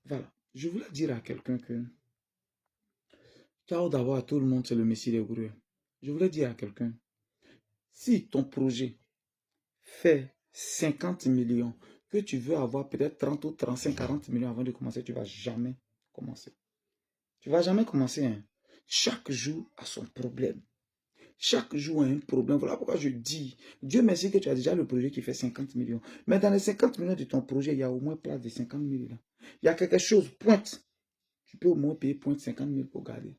Voilà. Je voulais dire à quelqu'un que, ciao d'abord à tout le monde, c'est le Messie des gourous. Je voulais dire à quelqu'un, si ton projet fait 50 millions, que tu veux avoir peut-être 30 ou 35, 40 millions avant de commencer, tu ne vas jamais commencer. Tu ne vas jamais commencer. Hein. Chaque jour a son problème. Chaque jour a un problème. Voilà pourquoi je dis, Dieu merci que tu as déjà le projet qui fait 50 millions. Mais dans les 50 millions de ton projet, il y a au moins place de 50 000 là. Il y a quelque chose, pointe. Tu peux au moins payer pointe 50 000 pour garder.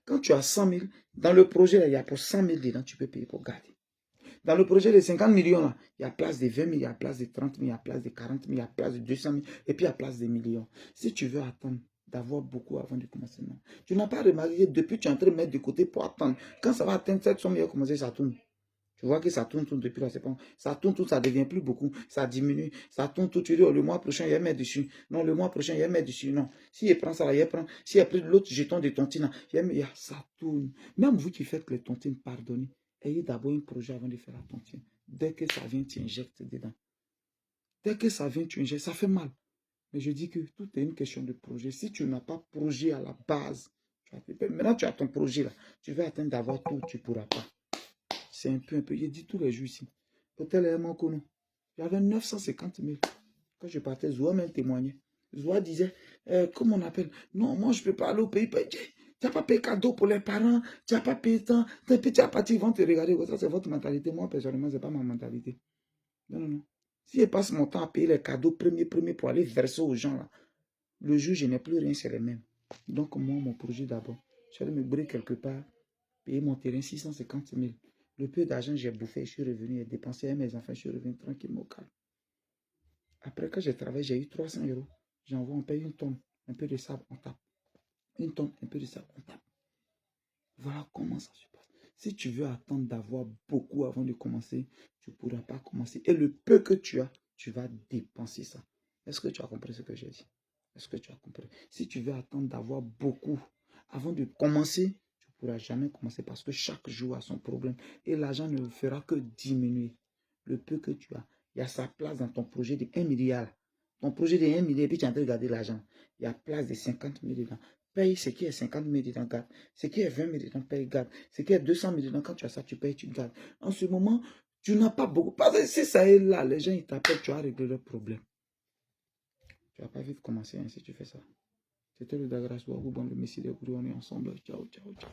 Quand tu as 100 000, dans le projet, là, il y a pour 100 000 dedans, tu peux payer pour garder. Dans le projet de 50 millions, là, il y a place de 20 000, il y a place de 30 000, il y a place de 40 000, il y a place de 200 000, et puis il y a place de millions. Si tu veux attendre d'avoir beaucoup avant de commencer, non. Tu n'as pas remarqué, depuis tu es en train de mettre de côté pour attendre. Quand ça va atteindre cette somme, il va commencer, ça tourne. Tu vois que ça tourne tout depuis là, c'est pas. Ça tourne tout, ça devient plus beaucoup, ça diminue, ça tourne tout. Tu dis, oh, le mois prochain, il y a mettre dessus. Non, le mois prochain, il y a mettre dessus. Non. Si il prend ça, là, il prend. Si il prend l'autre jeton de tontine, ça tourne. Même vous qui faites les tontines, pardonnez. Ayez d'abord un projet avant de faire la tontine. Dès que ça vient, tu injectes dedans. Dès que ça vient, tu injectes. Ça fait mal. Mais je dis que tout est une question de projet. Si tu n'as pas projet à la base, maintenant tu as ton projet là. Tu veux attendre d'avoir tout, tu ne pourras pas. C'est un peu. J'ai dit tous les jours ici. Hôtel est mon connu. J'avais 950 000. Quand je partais, Zoua même témoignait. Zoua disait, comment on appelle? Non, moi je ne peux pas aller au pays. Tu n'as pas payé cadeau pour les parents. Tu n'as pas payé tant. Tu as parti, ils vont te regarder. Ça, c'est votre mentalité. Moi, personnellement, ce n'est pas ma mentalité. Non, non, non. Si je passe mon temps à payer les cadeaux premier pour aller verser aux gens, là, le jour, je n'ai plus rien, c'est les mêmes. Donc, moi, mon projet d'abord, je vais me briller quelque part, payer mon terrain 650 000. Le peu d'argent j'ai bouffé, je suis revenu et dépensé à mes enfants, je suis revenu tranquillement au calme. Après, quand j'ai travaillé, j'ai eu 300 euros. J'envoie, on paye une tonne, un peu de sable, on tape. Une tonne, un peu de sable, on tape. Voilà comment ça se passe. Si tu veux attendre d'avoir beaucoup avant de commencer, tu ne pourras pas commencer. Et le peu que tu as, tu vas dépenser ça. Est-ce que tu as compris ce que j'ai dit? Est-ce que tu as compris? Si tu veux attendre d'avoir beaucoup avant de commencer, tu ne pourras jamais commencer parce que chaque jour a son problème. Et l'argent ne fera que diminuer. Le peu que tu as, il y a sa place dans ton projet de 1 milliard. Ton projet de 1 milliard, puis tu es en train de garder l'argent. Il y a place de 50 000 dedans. Paye ce qui est 50 000 dedans, garde. Ce qui est 20 000 dedans, paye, garde. Ce qui est 200 000 dedans, quand tu as ça, tu payes, tu gardes. En ce moment, tu n'as pas beaucoup. Parce que si ça est là, les gens, ils t'appellent, tu as réglé le problème. Tu ne vas pas vite commencer si tu fais ça. C'était le Dagras Wagou, bon, le Messie des Gourous, on est ensemble. Ciao, ciao, ciao.